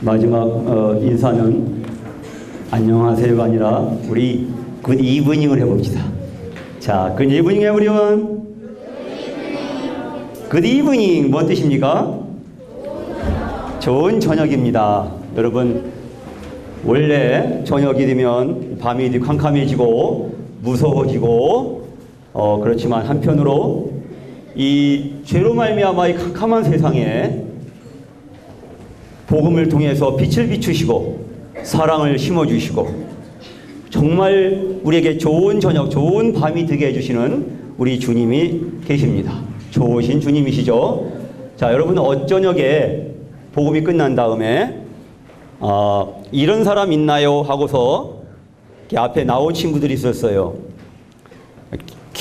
마지막 인사는 안녕하세요가 아니라 우리 굿 이브닝을 해봅시다. 자, 굿 이브닝 에브리원. 굿 이브닝 뭔 뜻입니까? 좋은 저녁입니다. 여러분, 원래 저녁이 되면 밤이 캄캄해지고 무서워지고 그렇지만 한편으로 이 죄로 말미암아 이 캄캄한 세상에 복음을 통해서 빛을 비추시고 사랑을 심어주시고 정말 우리에게 좋은 저녁, 좋은 밤이 되게 해주시는 우리 주님이 계십니다. 좋으신 주님이시죠. 자, 여러분 어쩌녁에 복음이 끝난 다음에 이런 사람 있나요? 하고서 앞에 나온 친구들이 있었어요.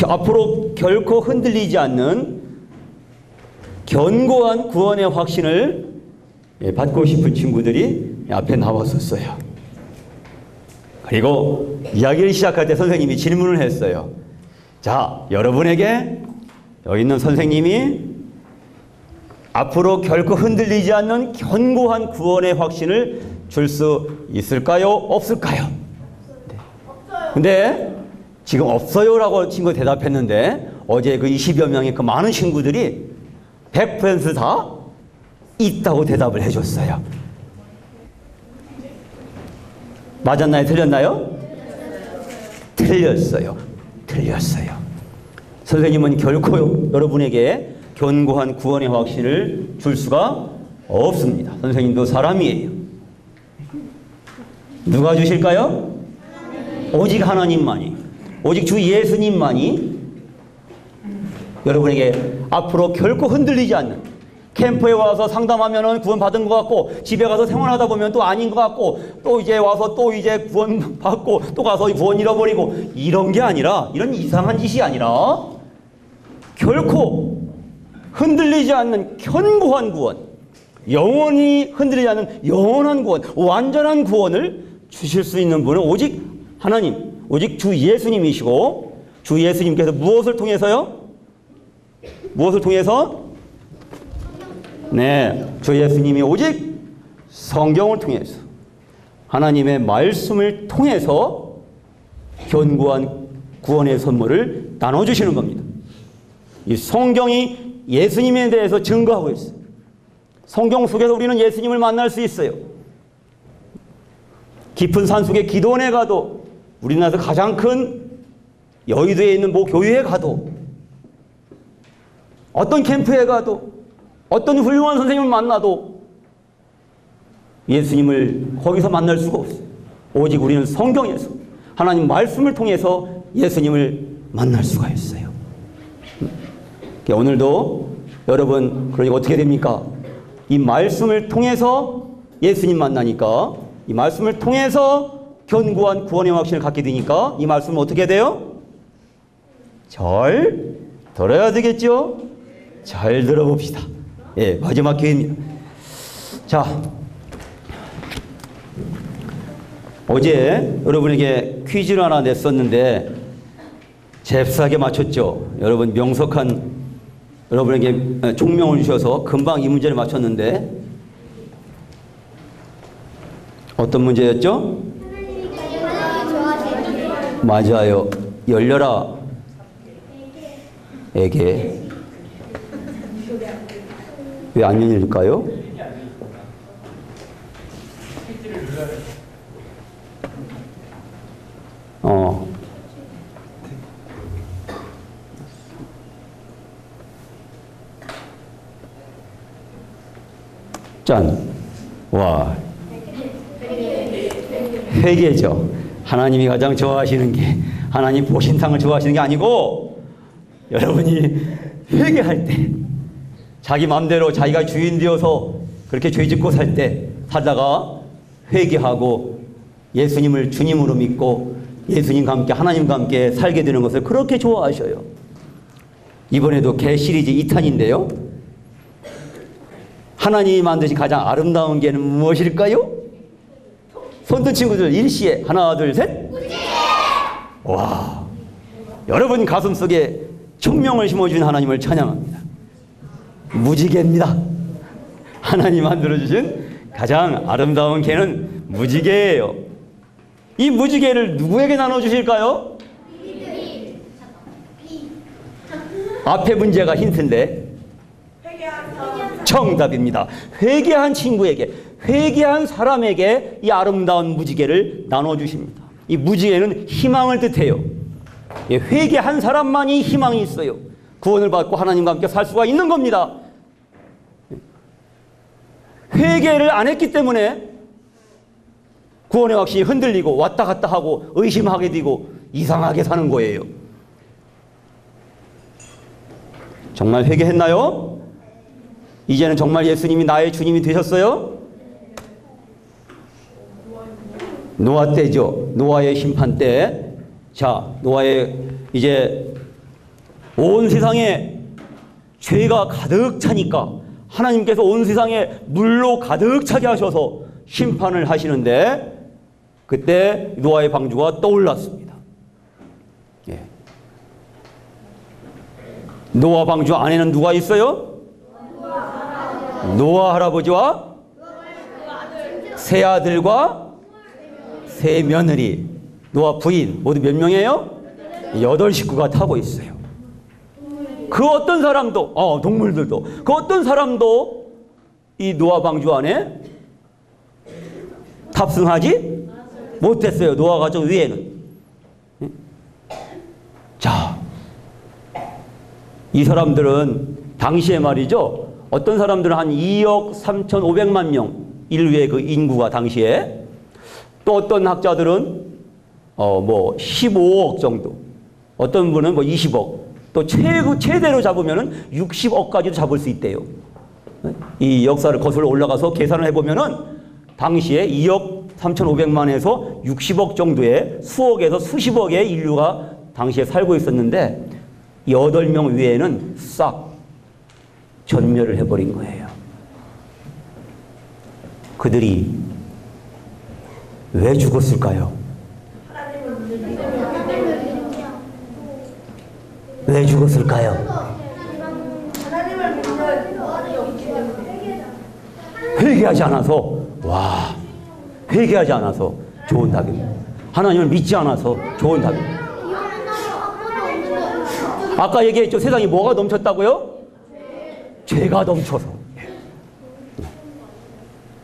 앞으로 결코 흔들리지 않는 견고한 구원의 확신을 받고 싶은 친구들이 앞에 나왔었어요. 그리고 이야기를 시작할 때 선생님이 질문을 했어요. 자, 여러분에게 여기 있는 선생님이 앞으로 결코 흔들리지 않는 견고한 구원의 확신을 줄 수 있을까요? 없을까요? 근데 지금 없어요라고 친구가 대답했는데 어제 그 20여 명의 그 많은 친구들이 100% 다 있다고 대답을 해줬어요. 맞았나요? 틀렸나요? 틀렸어요. 틀렸어요. 선생님은 결코 여러분에게 견고한 구원의 확신을 줄 수가 없습니다. 선생님도 사람이에요. 누가 주실까요? 오직 하나님만이, 오직 주 예수님만이 여러분에게 앞으로 결코 흔들리지 않는, 캠프에 와서 상담하면은 구원 받은 것 같고 집에 가서 생활하다 보면 또 아닌 것 같고 또 이제 와서 또 이제 구원 받고 또 가서 구원 잃어버리고 이런 게 아니라, 이런 이상한 짓이 아니라 결코 흔들리지 않는 견고한 구원, 영원히 흔들리지 않는 영원한 구원, 완전한 구원을 주실 수 있는 분은 오직 하나님, 오직 주 예수님이시고, 주 예수님께서 무엇을 통해서요? 무엇을 통해서? 네, 주 예수님이 오직 성경을 통해서, 하나님의 말씀을 통해서 견고한 구원의 선물을 나눠주시는 겁니다. 이 성경이 예수님에 대해서 증거하고 있어요. 성경 속에서 우리는 예수님을 만날 수 있어요. 깊은 산속에 기도원에 가도, 우리나라에서 가장 큰 여의도에 있는 모 교회에 가도, 어떤 캠프에 가도, 어떤 훌륭한 선생님을 만나도 예수님을 거기서 만날 수가 없어요. 오직 우리는 성경에서, 하나님 말씀을 통해서 예수님을 만날 수가 있어요. 오늘도 여러분, 그러니까 어떻게 됩니까? 이 말씀을 통해서 예수님 만나니까, 이 말씀을 통해서 견고한 구원의 확신을 갖게 되니까 이 말씀은 어떻게 돼요? 잘 들어야 되겠죠? 잘 들어봅시다. 예, 마지막 기회입니다. 자, 어제 여러분에게 퀴즈를 하나 냈었는데 잽싸게 맞췄죠. 여러분 명석한 여러분에게 총명을 주셔서 금방 이 문제를 맞췄는데 어떤 문제였죠? 맞아요. 열려라 에게. 왜 안 열릴까요? 짠. 와. 회개죠. 하나님이 가장 좋아하시는 게, 하나님 보신탕을 좋아하시는 게 아니고, 여러분이 회개할 때, 자기 마음대로 자기가 주인 되어서 그렇게 죄 짓고 살 때, 살다가 회개하고 예수님을 주님으로 믿고 예수님과 함께, 하나님과 함께 살게 되는 것을 그렇게 좋아하셔요. 이번에도 개 시리즈 2탄인데요. 하나님이 만드신 가장 아름다운 개는 무엇일까요? 손든 친구들 일시에 하나 둘 셋. 와, 여러분 가슴속에 총명을 심어준 하나님을 찬양합니다. 무지개입니다. 하나님 만들어주신 가장 아름다운 개는 무지개예요. 이 무지개를 누구에게 나눠주실까요? 앞에 문제가 힌트인데 정답입니다. 회개한 친구에게, 회개한 사람에게 이 아름다운 무지개를 나눠주십니다. 이 무지개는 희망을 뜻해요. 회개한 사람만이 희망이 있어요. 구원을 받고 하나님과 함께 살 수가 있는 겁니다. 회개를 안 했기 때문에 구원의 확신이 흔들리고 왔다 갔다 하고 의심하게 되고 이상하게 사는 거예요. 정말 회개했나요? 이제는 정말 예수님이 나의 주님이 되셨어요? 노아 때죠. 노아의 심판 때. 자, 노아의 이제 온 세상에 죄가 가득 차니까 하나님께서 온 세상에 물로 가득 차게 하셔서 심판을 하시는데 그때 노아의 방주가 떠올랐습니다. 예. 노아 방주 안에는 누가 있어요? 노아 할아버지와 세 아들과 세 며느리, 노아 부인 모두 몇 명이에요? 8식구가 타고 있어요. 그 어떤 사람도, 동물들도, 그 어떤 사람도 이 노아 방주 안에 탑승하지 못했어요. 노아 가족 위에는. 자, 이 사람들은 당시에 말이죠. 어떤 사람들은 한 2억 3,500만 명 인류의 그 인구가 당시에, 또 어떤 학자들은 뭐 15억 정도, 어떤 분은 뭐 20억, 또 최대로 잡으면은 60억까지도 잡을 수 있대요. 이 역사를 거슬러 올라가서 계산을 해보면은 당시에 2억 3,500만에서 60억 정도의 수억에서 수십억의 인류가 당시에 살고 있었는데 8명 위에는 싹 전멸을 해버린 거예요. 그들이 왜 죽었을까요? 왜 죽었을까요? 회개하지 않아서. 와, 회개하지 않아서. 좋은 답입니다. 하나님을 믿지 않아서. 좋은 답입니다. 아까 얘기했죠. 세상에 뭐가 넘쳤다고요? 죄가 넘쳐서.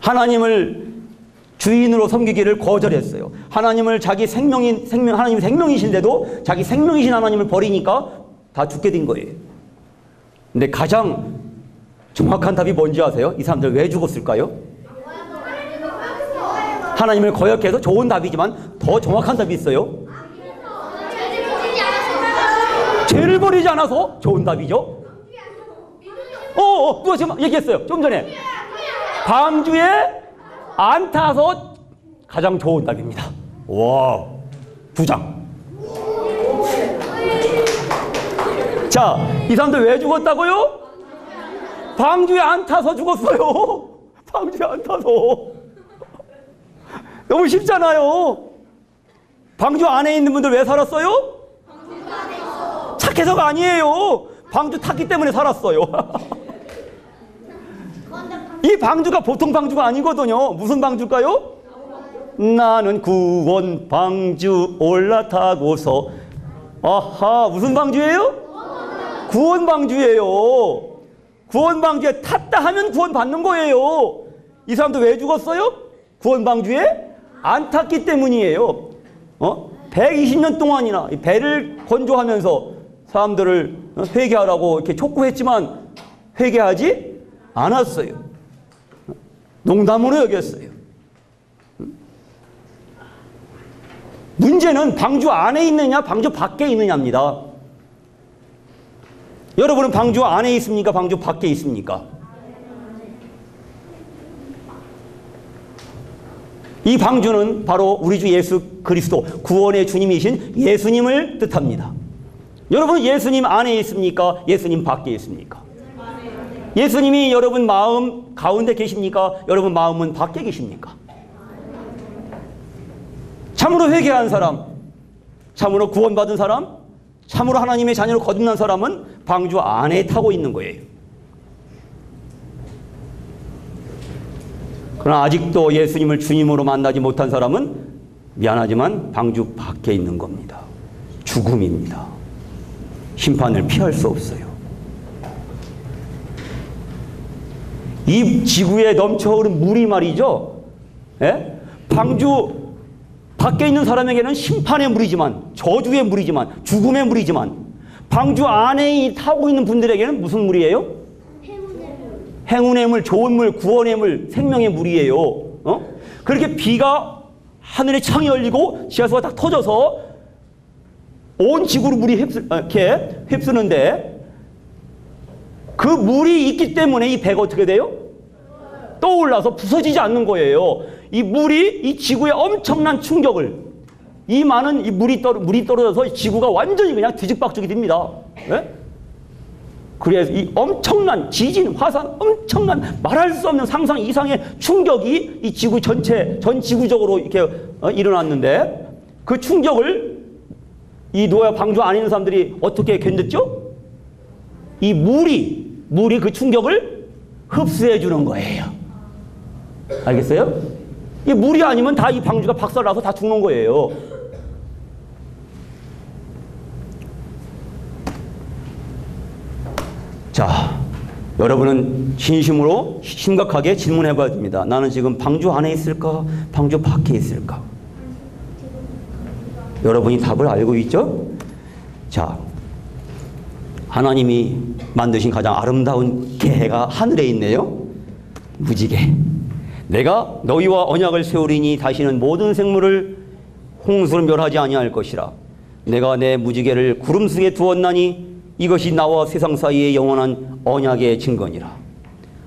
하나님을 주인으로 섬기기를 거절했어요. 하나님을 자기 하나님이 생명이신데도 자기 생명이신 하나님을 버리니까 다 죽게 된 거예요. 근데 가장 정확한 답이 뭔지 아세요? 이 사람들 왜 죽었을까요? 하나님을 거역해서 좋은 답이지만 더 정확한 답이 있어요. 죄를 버리지 않아서 좋은 답이죠. 누가 지금 얘기했어요. 좀 전에. 방주에 안 타서 가장 좋은 답입니다. 와, 2장. 자, 이 사람들 왜 죽었다고요? 방주에 안 타서 죽었어요. 방주에 안 타서. 너무 쉽잖아요. 방주 안에 있는 분들 왜 살았어요? 착해서가 아니에요. 방주 탔기 때문에 살았어요. 이 방주가 보통 방주가 아니거든요. 무슨 방주일까요? 나는 구원 방주 올라타고서. 아하, 무슨 방주예요? 구원 방주예요. 구원 방주에 탔다 하면 구원 받는 거예요. 이 사람도 왜 죽었어요? 구원 방주에 안 탔기 때문이에요. 120년 동안이나 배를 건조하면서 사람들을 회개하라고 이렇게 촉구했지만 회개하지 않았어요. 농담으로 여겼어요. 문제는 방주 안에 있느냐 방주 밖에 있느냐입니다. 여러분은 방주 안에 있습니까? 방주 밖에 있습니까? 이 방주는 바로 우리 주 예수 그리스도 구원의 주님이신 예수님을 뜻합니다. 여러분 예수님 안에 있습니까? 예수님 밖에 있습니까? 예수님이 여러분 마음 가운데 계십니까? 여러분 마음은 밖에 계십니까? 참으로 회개한 사람, 참으로 구원받은 사람, 참으로 하나님의 자녀로 거듭난 사람은 방주 안에 타고 있는 거예요. 그러나 아직도 예수님을 주님으로 만나지 못한 사람은 미안하지만 방주 밖에 있는 겁니다. 죽음입니다. 심판을 피할 수 없어요. 이 지구에 넘쳐흐른 물이 말이죠. 예? 방주 밖에 있는 사람에게는 심판의 물이지만, 저주의 물이지만, 죽음의 물이지만, 방주 안에 타고 있는 분들에게는 무슨 물이에요? 행운의 물, 좋은 물, 구원의 물, 생명의 물이에요. 그렇게 비가 하늘에 창이 열리고 지하수가 딱 터져서 온 지구를 물이 이렇게 휩쓰는데, 그 물이 있기 때문에 이 배가 어떻게 돼요? 떠올라서 부서지지 않는 거예요. 이 물이 이 지구에 엄청난 충격을, 이 많은 이 물이 떨어져서 지구가 완전히 그냥 뒤죽박죽이 됩니다. 네? 그래서 이 엄청난 지진, 화산, 엄청난 말할 수 없는 상상 이상의 충격이 이 지구 전체, 전 지구적으로 이렇게 일어났는데, 그 충격을 이 노아 방주 안에 있는 사람들이 어떻게 견뎠죠? 이 물이 그 충격을 흡수해 주는 거예요. 알겠어요? 이 물이 아니면 다 이 방주가 박살나서 다 죽는 거예요. 자, 여러분은 진심으로 심각하게 질문해 봐야 됩니다. 나는 지금 방주 안에 있을까? 방주 밖에 있을까? 여러분이 답을 알고 있죠? 자, 하나님이 만드신 가장 아름다운 개가 하늘에 있네요. 무지개. 내가 너희와 언약을 세우리니 다시는 모든 생물을 홍수로 멸하지 아니할 것이라. 내가 내 무지개를 구름 속에 두었나니 이것이 나와 세상 사이의 영원한 언약의 증거니라.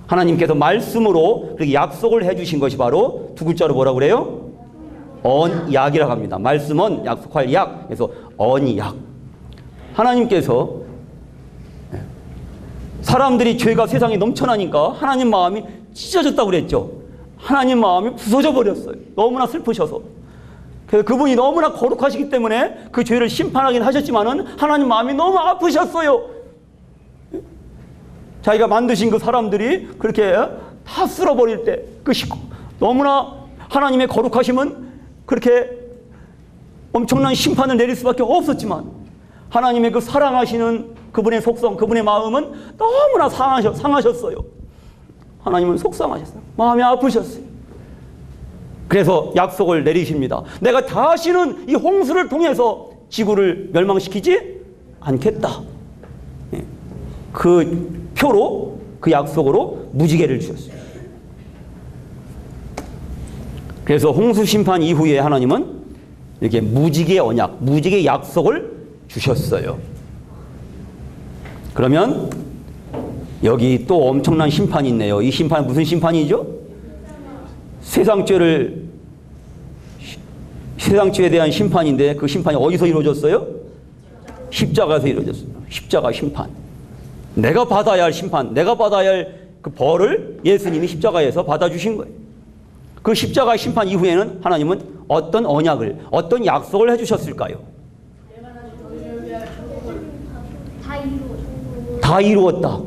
하나님께서 말씀으로 그렇게 약속을 해주신 것이 바로 두 글자로 뭐라고 그래요? 언약이라고 합니다. 말씀은 약속할 약. 그래서 언약. 하나님께서 사람들이 죄가 세상에 넘쳐나니까 하나님 마음이 찢어졌다고 그랬죠. 하나님 마음이 부서져 버렸어요. 너무나 슬프셔서. 그래서 그분이 너무나 거룩하시기 때문에 그 죄를 심판하긴 하셨지만은 하나님 마음이 너무 아프셨어요. 자기가 만드신 그 사람들이 그렇게 다 쓸어버릴 때, 그 너무나 하나님의 거룩하심은 그렇게 엄청난 심판을 내릴 수밖에 없었지만, 하나님의 그 사랑하시는 그분의 속성, 그분의 마음은 너무나 상하셨어요. 하나님은 속상하셨어요. 마음이 아프셨어요. 그래서 약속을 내리십니다. 내가 다시는 이 홍수를 통해서 지구를 멸망시키지 않겠다. 그 표로, 그 약속으로 무지개를 주셨어요. 그래서 홍수 심판 이후에 하나님은 이렇게 무지개 언약, 무지개 약속을 주셨어요. 그러면 여기 또 엄청난 심판이 있네요. 이 심판은 무슨 심판이죠? 세상죄에 대한 심판인데, 그 심판이 어디서 이루어졌어요? 십자가에서 이루어졌어요. 십자가 심판. 내가 받아야 할 심판, 내가 받아야 할 그 벌을 예수님이 십자가에서 받아주신 거예요. 그 십자가 심판 이후에는 하나님은 어떤 언약을, 어떤 약속을 해주셨을까요? 다 이루었다.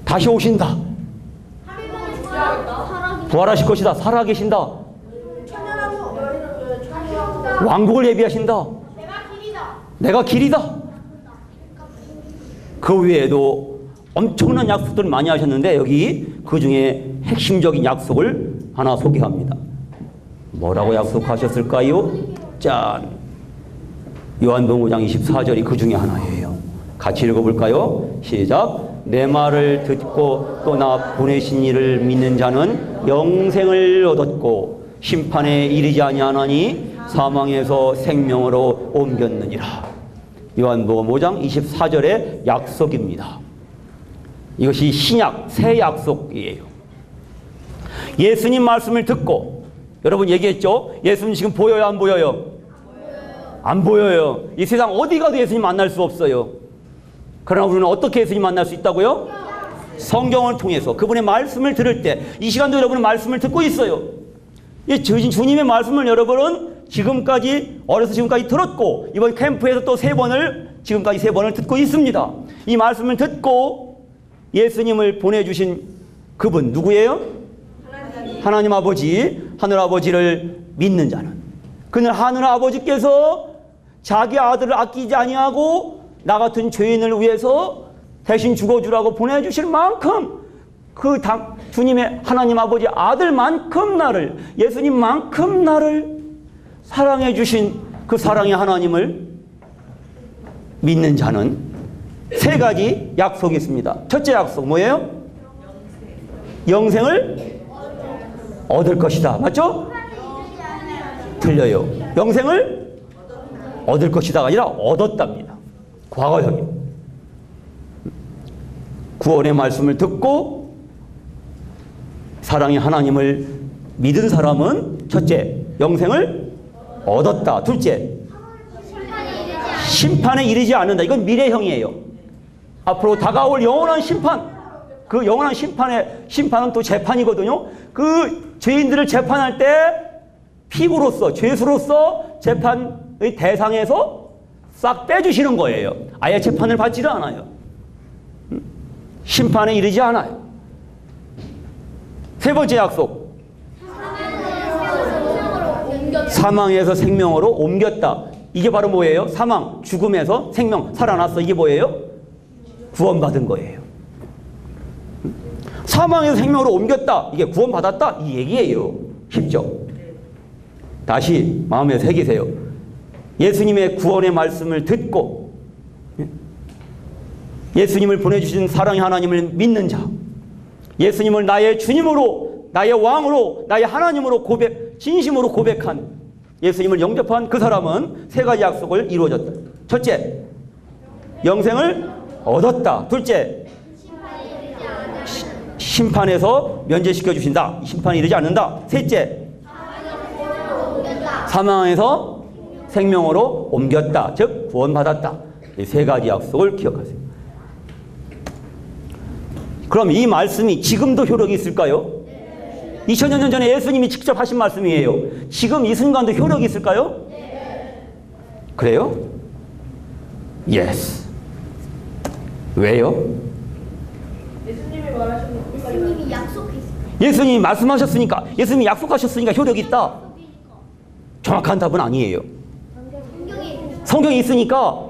다시 오신다. 부활하실 것이다. 살아계신다. 왕국을 예비하신다. 내가 길이다. 그 외에도 엄청난 약속들을 많이 하셨는데, 여기 그 중에 핵심적인 약속을 하나 소개합니다. 뭐라고 약속하셨을까요? 짠! 요한복음 5장 24절이 그 중에 하나예요. 같이 읽어볼까요? 시작! 내 말을 듣고 또 나 보내신 이를 믿는 자는 영생을 얻었고 심판에 이르지 아니하나니 사망에서 생명으로 옮겼느니라. 요한복음 5장 24절의 약속입니다. 이것이 신약, 새 약속이에요. 예수님 말씀을 듣고, 여러분 얘기했죠? 예수님 지금 보여요, 안 보여요? 안 보여요. 이 세상 어디 가도 예수님 만날 수 없어요. 그러나 우리는 어떻게 예수님 만날 수 있다고요? 성경을 통해서 그분의 말씀을 들을 때, 이 시간도 여러분은 말씀을 듣고 있어요. 이 주님의 말씀을 여러분은 지금까지, 어려서 지금까지 들었고, 이번 캠프에서 또 지금까지 세 번을 듣고 있습니다. 이 말씀을 듣고 예수님을 보내주신 그분 누구예요? 하나님 아버지, 하늘 아버지를 믿는 자는 그는 하늘 아버지께서 자기 아들을 아끼지 아니하고 나 같은 죄인을 위해서 대신 죽어주라고 보내주실 만큼 그 주님의 하나님 아버지 아들만큼 나를, 예수님만큼 나를 사랑해 주신 그 사랑의 하나님을 믿는 자는 세 가지 약속이 있습니다. 첫째 약속 뭐예요? 영생을 얻을 것이다. 맞죠? 틀려요. 영생을 얻을 것이다가 아니라 얻었답니다. 과거형이에요. 구원의 말씀을 듣고 사랑의 하나님을 믿은 사람은 첫째, 영생을 얻었다. 둘째, 심판에 이르지 않는다. 이건 미래형이에요. 앞으로 다가올 영원한 심판, 그 영원한 심판은 또 재판이거든요. 그 죄인들을 재판할 때 피고로서, 죄수로서 재판의 대상에서 싹 빼주시는 거예요. 아예 재판을 받지를 않아요. 심판에 이르지 않아요. 세 번째 약속, 사망에서 생명으로 옮겼다. 이게 바로 뭐예요? 사망, 죽음에서 생명, 살아났어. 이게 뭐예요? 구원받은 거예요. 사망에서 생명으로 옮겼다. 이게 구원받았다. 이 얘기예요. 쉽죠? 다시 마음에 새기세요. 예수님의 구원의 말씀을 듣고 예수님을 보내주신 사랑의 하나님을 믿는 자, 예수님을 나의 주님으로, 나의 왕으로, 나의 하나님으로 진심으로 고백한, 예수님을 영접한 그 사람은 세 가지 약속을 이루어졌다. 첫째, 영생을 얻었다. 둘째, 심판에서 면제시켜 주신다. 심판이 이르지 않는다. 셋째, 사망에서 생명으로 옮겼다. 즉 구원받았다. 이 세 가지 약속을 기억하세요. 그럼 이 말씀이 지금도 효력이 있을까요? 2000년 전에 예수님이 직접 하신 말씀이에요. 지금 이 순간도 효력이 있을까요? 그래요? Yes. 왜요? 예수님이 약속했어요. 예수님이 말씀하셨으니까, 예수님이 약속하셨으니까 효력이 있다. 정확한 답은 아니에요. 성경이 있으니까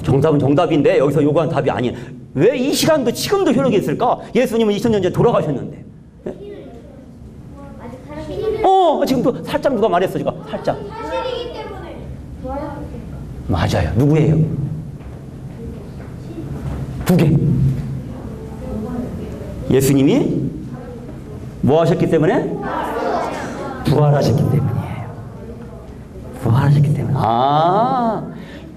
정답은 정답인데 여기서 요구한 답이 아니에요. 왜 이 시간도 지금도 효력이 있을까? 예수님은 2000년 전에 돌아가셨는데. 지금 또 살짝 누가 말했어 지금. 살짝. 사실이기 때문에. 맞아요. 누구예요? 두 개. 예수님이 뭐 하셨기 때문에? 부활하셨기 때문이에요. 부활하셨기 때문에.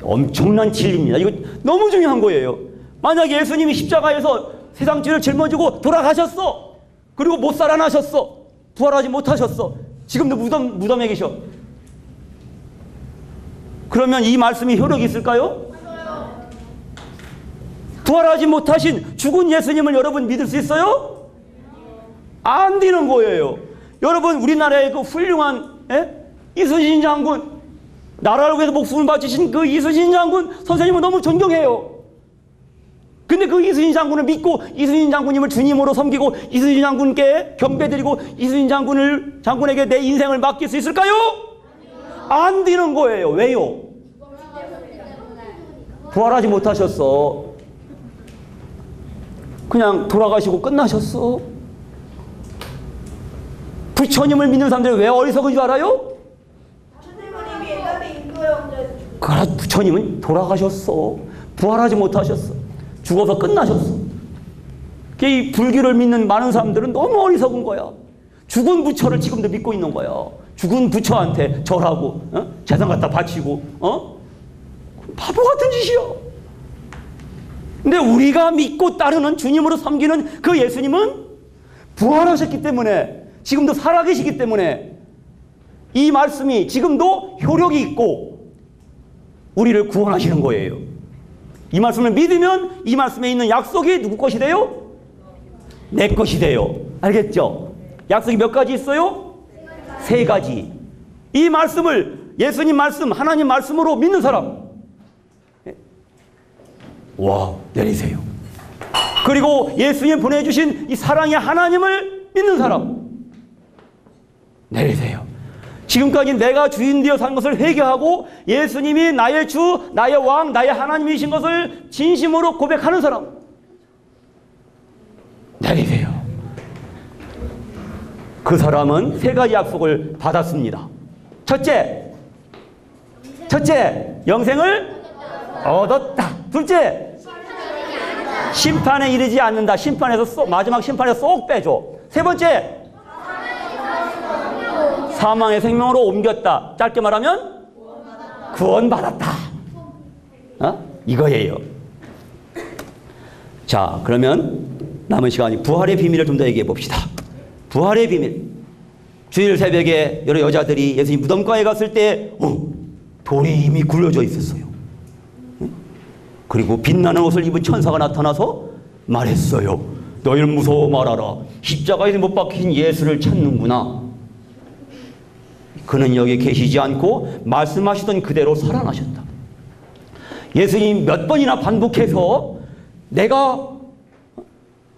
엄청난 진리입니다. 이거 너무 중요한 거예요. 만약에 예수님이 십자가에서 세상 죄를 짊어지고 돌아가셨어. 그리고 못 살아나셨어. 부활하지 못하셨어. 지금도 무덤에 계셔. 그러면 이 말씀이 효력이 있을까요? 부활하지 못하신 죽은 예수님을 여러분 믿을 수 있어요? 안 되는 거예요. 여러분 우리나라의 그 훌륭한 이순신 장군, 나라를 위해서 목숨을 바치신 그 이순신 장군 선생님을 너무 존경해요. 근데 그 이순신 장군을 믿고 이순신 장군님을 주님으로 섬기고 이순신 장군께 경배드리고 이순신 장군에게 내 인생을 맡길 수 있을까요? 안 되는 거예요. 왜요? 부활하지 못하셨어. 그냥 돌아가시고 끝나셨어. 부처님을 믿는 사람들이 왜 어리석은 줄 알아요? 그래, 부처님은 돌아가셨어. 부활하지 못하셨어. 죽어서 끝나셨어. 이 불교를 믿는 많은 사람들은 너무 어리석은 거야. 죽은 부처를 지금도 믿고 있는 거야. 죽은 부처한테 절하고 재산 갖다 바치고 바보 같은 짓이야. 근데 우리가 믿고 따르는 주님으로 섬기는 그 예수님은 부활하셨기 때문에, 지금도 살아계시기 때문에 이 말씀이 지금도 효력이 있고 우리를 구원하시는 거예요. 이 말씀을 믿으면 이 말씀에 있는 약속이 누구 것이 돼요? 내 것이 돼요. 알겠죠? 약속이 몇 가지 있어요? 세 가지. 이 말씀을 예수님 말씀, 하나님 말씀으로 믿는 사람, 와, 내리세요. 그리고 예수님 보내주신 이 사랑의 하나님을 믿는 사람 내리세요. 지금까지 내가 주인 되어 산 것을 회개하고 예수님이 나의 주, 나의 왕, 나의 하나님이신 것을 진심으로 고백하는 사람 내리세요. 그 사람은 세 가지 약속을 받았습니다. 첫째, 영생을 얻었다. 둘째, 심판에 이르지 않는다. 마지막 심판에서 쏙 빼줘. 세 번째, 사망의 생명으로 옮겼다. 짧게 말하면 구원받았다. 이거예요. 자, 그러면 남은 시간이 부활의 비밀을 좀 더 얘기해 봅시다. 부활의 비밀. 주일 새벽에 여러 여자들이 예수님 무덤가에 갔을 때 돌이 이미 굴려져 있었어요. 그리고 빛나는 옷을 입은 천사가 나타나서 말했어요. 너희는 무서워 말아라. 십자가에서 못 박힌 예수를 찾는구나. 그는 여기 계시지 않고 말씀하시던 그대로 살아나셨다. 예수님 몇 번이나 반복해서 내가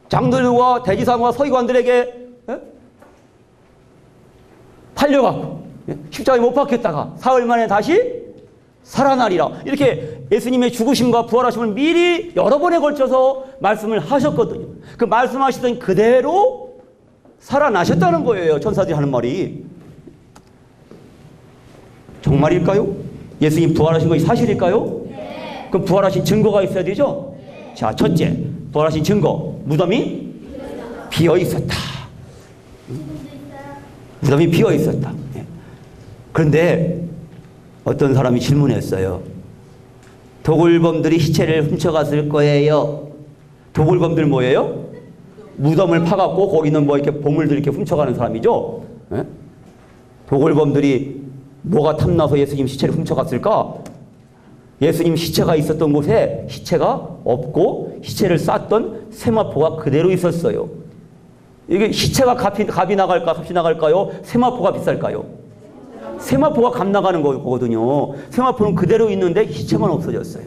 장들과 대지상과 서기관들에게 팔려갖고 십자가에 못 박혔다가 사흘 만에 다시 살아나리라. 이렇게 예수님의 죽으심과 부활하심을 미리 여러 번에 걸쳐서 말씀을 하셨거든요. 그 말씀하시던 그대로 살아나셨다는 거예요. 천사들이 하는 말이. 정말일까요? 예수님 부활하신 것이 사실일까요? 네. 그럼 부활하신 증거가 있어야 되죠? 네. 자, 첫째, 부활하신 증거. 무덤이 비어 있었다. 무덤이 비어 있었다. 그런데 어떤 사람이 질문했어요. 도굴범들이 시체를 훔쳐갔을 거예요. 도굴범들 뭐예요? 무덤을 파갖고 거기는 뭐 이렇게 보물들 이렇게 훔쳐가는 사람이죠. 도굴범들이 뭐가 탐나서 예수님 시체를 훔쳐갔을까? 예수님 시체가 있었던 곳에 시체가 없고 시체를 쌌던 세마포가 그대로 있었어요. 이게 시체가 값이 나갈까, 값이 나갈까요? 세마포가 비쌀까요? 세마포가 값 나가는 거거든요. 세마포는 그대로 있는데 시체만 없어졌어요.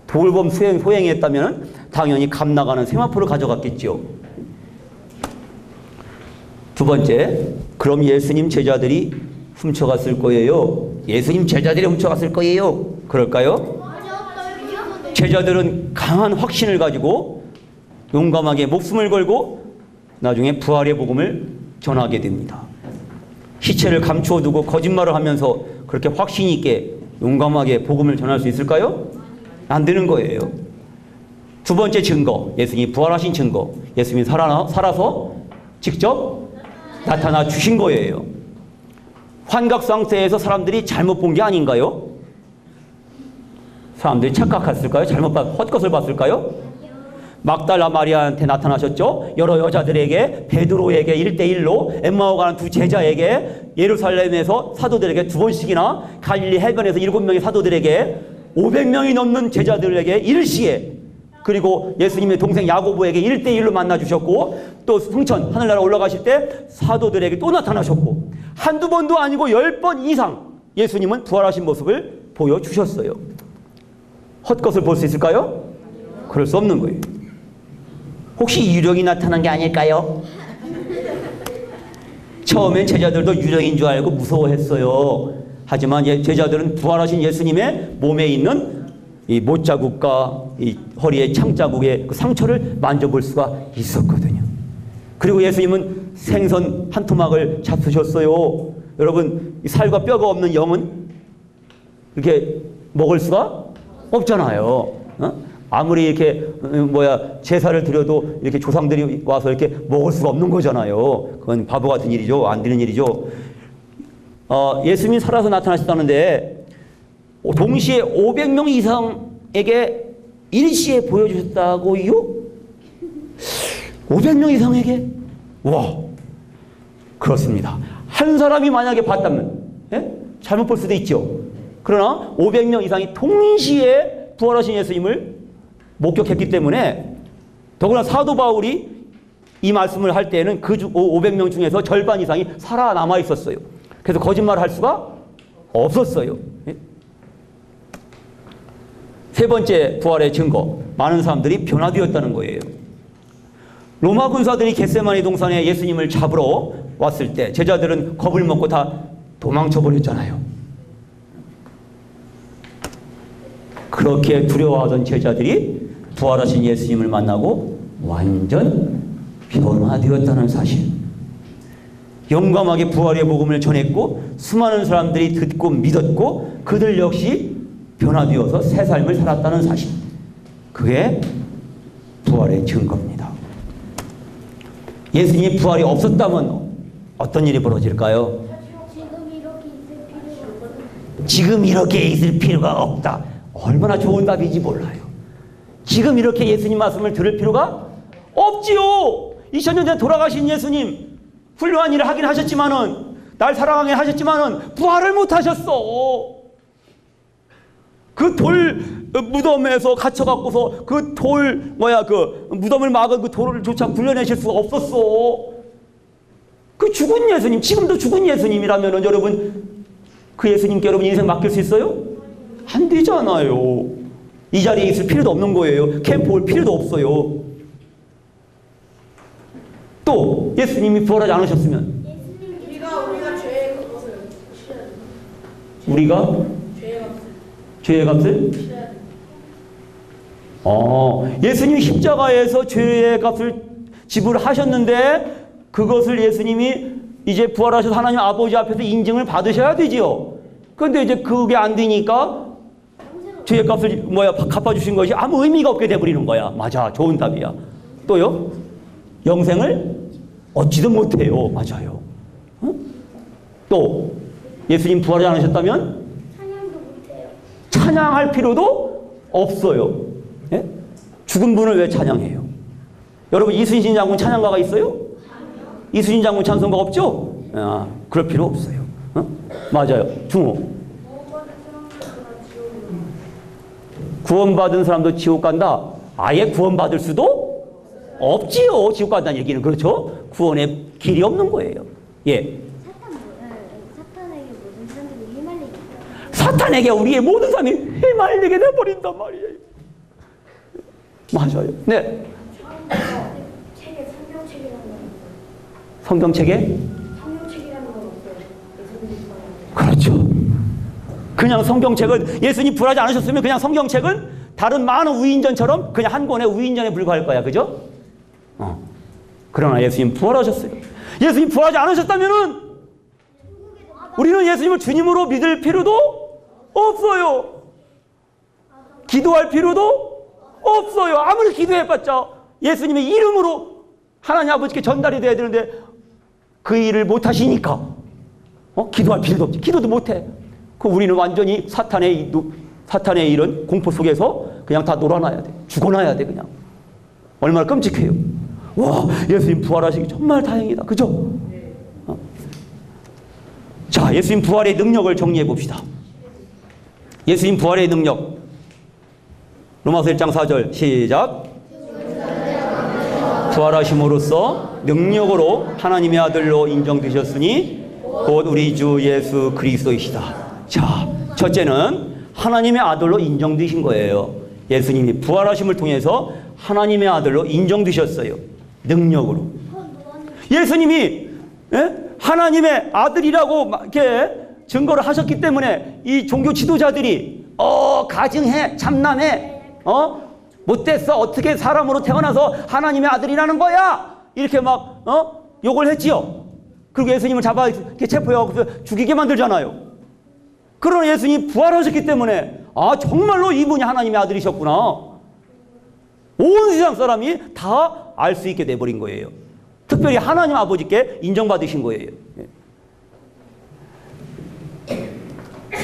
도굴범 소행이 했다면 당연히 값 나가는 세마포를 가져갔겠죠. 두 번째, 그럼 예수님 제자들이 훔쳐갔을 거예요. 예수님 제자들이 훔쳐갔을 거예요. 그럴까요? 제자들은 강한 확신을 가지고 용감하게 목숨을 걸고 나중에 부활의 복음을 전하게 됩니다. 시체를 감추어 두고 거짓말을 하면서 그렇게 확신 있게 용감하게 복음을 전할 수 있을까요? 안 되는 거예요. 두 번째 증거, 예수님이 부활하신 증거. 예수님이 살아서 직접 나타나 주신 거예요. 환각 상태에서 사람들이 잘못 본 게 아닌가요? 사람들이 착각했을까요? 헛것을 봤을까요? 막달라 마리아한테 나타나셨죠. 여러 여자들에게, 베드로에게 1대1로, 엠마오 가는 두 제자에게, 예루살렘에서 사도들에게 2번씩이나, 갈릴리 해변에서 7명의 사도들에게, 500명이 넘는 제자들에게 일시에, 그리고 예수님의 동생 야고보에게 1대1로 만나주셨고, 또 승천 하늘나라 올라가실 때 사도들에게 또 나타나셨고, 한두 번도 아니고 10번 이상 예수님은 부활하신 모습을 보여주셨어요. 헛것을 볼 수 있을까요? 그럴 수 없는 거예요. 혹시 유령이 나타난 게 아닐까요? 처음엔 제자들도 유령인 줄 알고 무서워했어요. 하지만 제자들은 부활하신 예수님의 몸에 있는 이 못자국과 이 허리의 창자국의 그 상처를 만져볼 수가 있었거든요. 그리고 예수님은 생선 한 토막을 잡수셨어요. 여러분, 살과 뼈가 없는 영은 이렇게 먹을 수가 없잖아요. 아무리 이렇게 제사를 드려도 이렇게 조상들이 와서 이렇게 먹을 수가 없는 거잖아요. 그건 바보 같은 일이죠. 안 되는 일이죠. 예수님이 살아서 나타나셨다는데 동시에 500명 이상에게 일시에 보여주셨다고요? 500명 이상에게? 와, 그렇습니다. 한 사람이 만약에 봤다면 잘못 볼 수도 있죠. 그러나 500명 이상이 동시에 부활하신 예수님을 목격했기 때문에, 더구나 사도 바울이 이 말씀을 할 때에는 그 500명 중에서 절반 이상이 살아남아 있었어요. 그래서 거짓말을 할 수가 없었어요. 세 번째 부활의 증거, 많은 사람들이 변화되었다는 거예요. 로마 군사들이 겟세마네 동산에 예수님을 잡으러 왔을 때 제자들은 겁을 먹고 다 도망쳐 버렸잖아요. 그렇게 두려워하던 제자들이 부활하신 예수님을 만나고 완전 변화되었다는 사실. 용감하게 부활의 복음을 전했고 수많은 사람들이 듣고 믿었고 그들 역시 변화되어서 새 삶을 살았다는 사실. 그게 부활의 증거입니다. 예수님이 부활이 없었다면 어떤 일이 벌어질까요? 지금 이렇게 있을 필요가 없다. 얼마나 좋은 답인지 몰라요. 지금 이렇게 예수님 말씀을 들을 필요가 없지요. 2000년 전에 돌아가신 예수님 훌륭한 일을 하긴 하셨지만은 날 사랑하긴 하셨지만은 부활을 못 하셨어. 그 돌 무덤에서 갇혀갖고서 그 무덤을 막은 그 돌을 조차 굴려내실 수가 없었어. 그 죽은 예수님, 지금도 죽은 예수님이라면은 여러분 그 예수님께 여러분 인생 맡길 수 있어요? 안 되잖아요. 이 자리에 있을 필요도 없는 거예요. 캠프 올 필요도 없어요. 또 예수님이 부활하지 않으셨으면 우리가 죄의 값을 우리가 죄의 값을 예수님이 십자가에서 죄의 값을 지불하셨는데 그것을 예수님이 이제 부활하셔서 하나님 아버지 앞에서 인증을 받으셔야 되지요. 그런데 이제 그게 안 되니까 죄의 값을 갚아주신 것이 아무 의미가 없게 돼버리는 거야. 맞아, 좋은 답이야. 또요, 영생을 얻지도 못해요. 맞아요. 또 예수님 부활하지 않으셨다면 찬양도 못해요. 찬양할 필요도 없어요. 예? 죽은 분을 왜 찬양해요? 여러분 이순신 장군 찬양가가 있어요? 이순신 장군 찬송가 없죠? 그럴 필요 없어요. 맞아요. 중호. 구원받은 사람도 지옥 간다. 아예 구원받을 수도 없지요. 지옥 간다는 얘기는. 그렇죠? 구원의 길이 없는 거예요. 예. 사탄에게 모든 사람들이 휘말리게. 사탄에게 우리의 모든 사람이 휘말리게 돼버린단 말이에요. 맞아요. 네. 책에 성경책이라는 건 성경책에? 성경책이라는 건 없어요. 그렇죠. 그냥 성경책은 예수님 부활하지 않으셨으면 그냥 성경책은 다른 많은 우인전처럼 그냥 한 권의 우인전에 불과할 거야. 그죠? 그러나 예수님 부활하셨어요. 예수님 부활하지 않으셨다면은 우리는 예수님을 주님으로 믿을 필요도 없어요. 기도할 필요도 없어요. 아무리 기도해봤자 예수님의 이름으로 하나님 아버지께 전달이 돼야 되는데 그 일을 못하시니까 기도할 필요도 없지. 기도도 못해. 그 우리는 완전히 사탄의 이런 공포 속에서 그냥 다 놀아놔야 돼. 죽어놔야 돼. 그냥. 얼마나 끔찍해요. 와, 예수님 부활하시기 정말 다행이다. 그죠? 자, 예수님 부활의 능력을 정리해 봅시다. 예수님 부활의 능력. 로마서 1장 4절 시작. 부활하심으로써 능력으로 하나님의 아들로 인정되셨으니 곧 우리 주 예수 그리스도이시다. 자, 첫째는 하나님의 아들로 인정되신 거예요. 예수님이 부활하심을 통해서 하나님의 아들로 인정되셨어요. 능력으로. 예수님이 하나님의 아들이라고 이렇게 증거를 하셨기 때문에 이 종교 지도자들이 가증해, 참남해, 못됐어, 어떻게 사람으로 태어나서 하나님의 아들이라는 거야, 이렇게 막 욕을 했지요. 그리고 예수님을 잡아 이렇게 체포해서 죽이게 만들잖아요. 그러나 예수님이 부활하셨기 때문에 정말로 이분이 하나님의 아들이셨구나, 온 세상 사람이 다 알 수 있게 돼버린 거예요. 특별히 하나님 아버지께 인정받으신 거예요.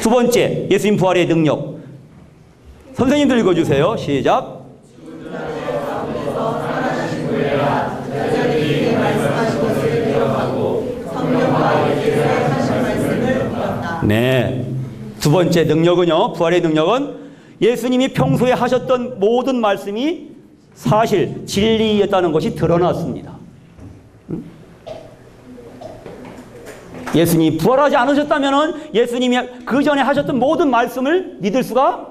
두 번째, 예수님 부활의 능력. 선생님들 읽어주세요. 시작. 네. 두 번째 능력은요, 부활의 능력은 예수님이 평소에 하셨던 모든 말씀이 사실 진리였다는 것이 드러났습니다. 예수님이 부활하지 않으셨다면 예수님이 그 전에 하셨던 모든 말씀을 믿을 수가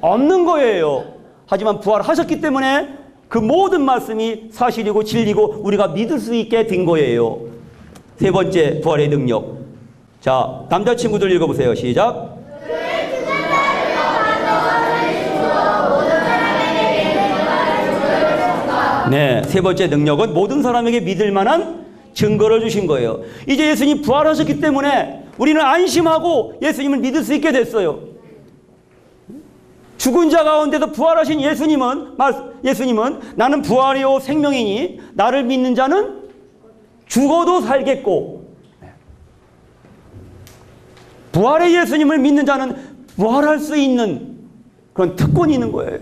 없는 거예요. 하지만 부활하셨기 때문에 그 모든 말씀이 사실이고 진리고 우리가 믿을 수 있게 된 거예요. 세 번째 부활의 능력. 자, 남자친구들 읽어보세요. 시작. 네, 세 번째 능력은 모든 사람에게 믿을 만한 증거를 주신 거예요. 이제 예수님 부활하셨기 때문에 우리는 안심하고 예수님을 믿을 수 있게 됐어요. 죽은 자 가운데서 부활하신 예수님은 나는 부활이요 생명이니 나를 믿는 자는 죽어도 살겠고, 부활의 예수님을 믿는 자는 부활할 수 있는 그런 특권이 있는 거예요.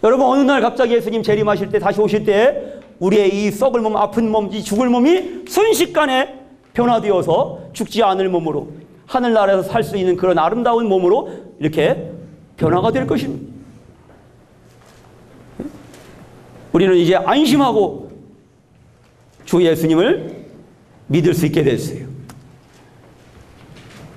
여러분, 어느 날 갑자기 예수님 재림하실 때, 다시 오실 때 우리의 이 썩을 몸, 아픈 몸, 이 죽을 몸이 순식간에 변화되어서 죽지 않을 몸으로 하늘나라에서 살 수 있는 그런 아름다운 몸으로 이렇게 변화가 될 것입니다. 우리는 이제 안심하고 주 예수님을 믿을 수 있게 됐어요.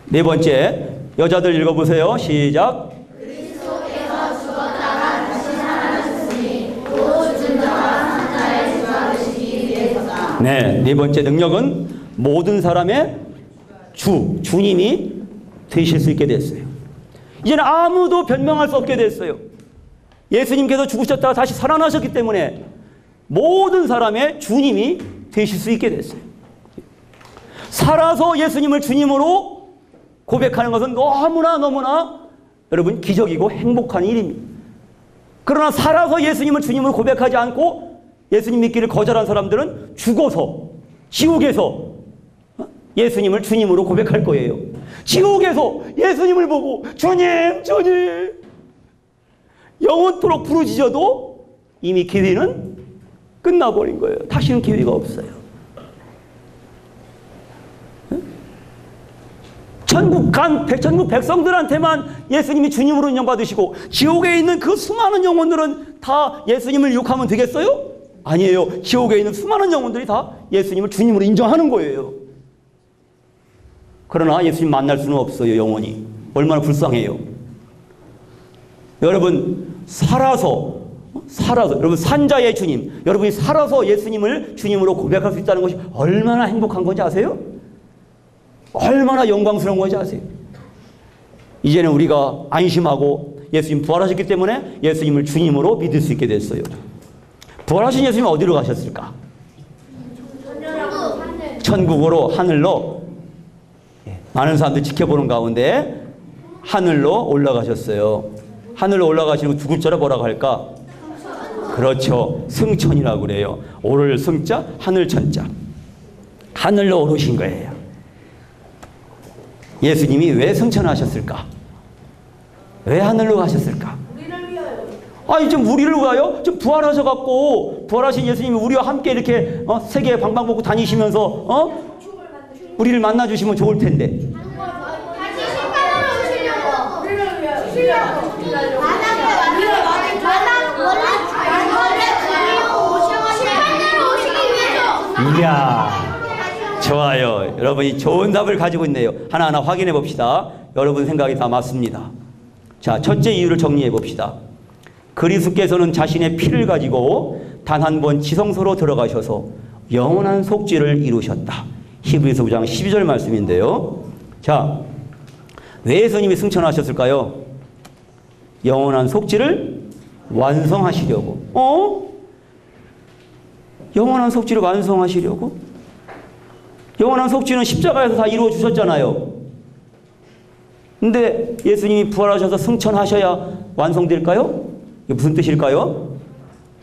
네 번째, 여자들 읽어보세요. 시작. 그리스도께서 죽었다가 다시 살아나셨으니 또 준자와 산자의 주가 되시기 위해서다. 네 번째 능력은 모든 사람의 주님이 되실 수 있게 됐어요. 이제는 아무도 변명할 수 없게 됐어요. 예수님께서 죽으셨다가 다시 살아나셨기 때문에 모든 사람의 주님이 되실 수 있게 됐어요. 살아서 예수님을 주님으로 고백하는 것은 너무나 여러분 기적이고 행복한 일입니다. 그러나 살아서 예수님을 주님으로 고백하지 않고 예수님 믿기를 거절한 사람들은 죽어서 지옥에서 예수님을 주님으로 고백할 거예요. 지옥에서 예수님을 보고 주님 영원토록 부르짖어도 이미 기회는 끝나버린 거예요. 다시는 기회가 없어요. 전국 백성들한테만 예수님이 주님으로 인정받으시고 지옥에 있는 그 수많은 영혼들은 다 예수님을 욕하면 되겠어요? 아니에요. 지옥에 있는 수많은 영혼들이 다 예수님을 주님으로 인정하는 거예요. 그러나 예수님 만날 수는 없어요. 영원히. 얼마나 불쌍해요. 여러분 살아서 여러분 산자의 주님, 여러분이 살아서 예수님을 주님으로 고백할 수 있다는 것이 얼마나 행복한 건지 아세요? 얼마나 영광스러운 건지 아세요? 이제는 우리가 안심하고 예수님 부활하셨기 때문에 예수님을 주님으로 믿을 수 있게 됐어요. 부활하신 예수님은 어디로 가셨을까? 천국으로, 하늘로. 많은 사람들이 지켜보는 가운데 하늘로 올라가셨어요. 하늘로 올라가시는 죽을 자라 뭐라고 할까? 그렇죠. 승천이라고 그래요. 오를 승자, 하늘 천자. 하늘로 오르신 거예요. 예수님이 왜 승천하셨을까? 왜 하늘로 가셨을까? 우리를 위하여. 아니 좀 우리를 위하여? 좀 부활하셔갖고 부활하신 예수님이 우리와 함께 이렇게 세계 방방곡곡 다니시면서 우리를 만나주시면 좋을 텐데. 다시 심판하러 오시려고. 우리를 위하여. 이야, 좋아요. 여러분이 좋은 답을 가지고 있네요. 하나하나 확인해 봅시다. 여러분 생각이 다 맞습니다. 자, 첫째 이유를 정리해 봅시다. 그리스도께서는 자신의 피를 가지고 단 한 번 지성소로 들어가셔서 영원한 속죄를 이루셨다. 히브리서 9장 12절 말씀인데요. 자, 왜 예수님이 승천하셨을까요? 영원한 속죄를 완성하시려고. 영원한 속죄를 완성하시려고? 영원한 속죄는 십자가에서 다 이루어 주셨잖아요. 근데 예수님이 부활하셔서 승천하셔야 완성될까요? 이게 무슨 뜻일까요?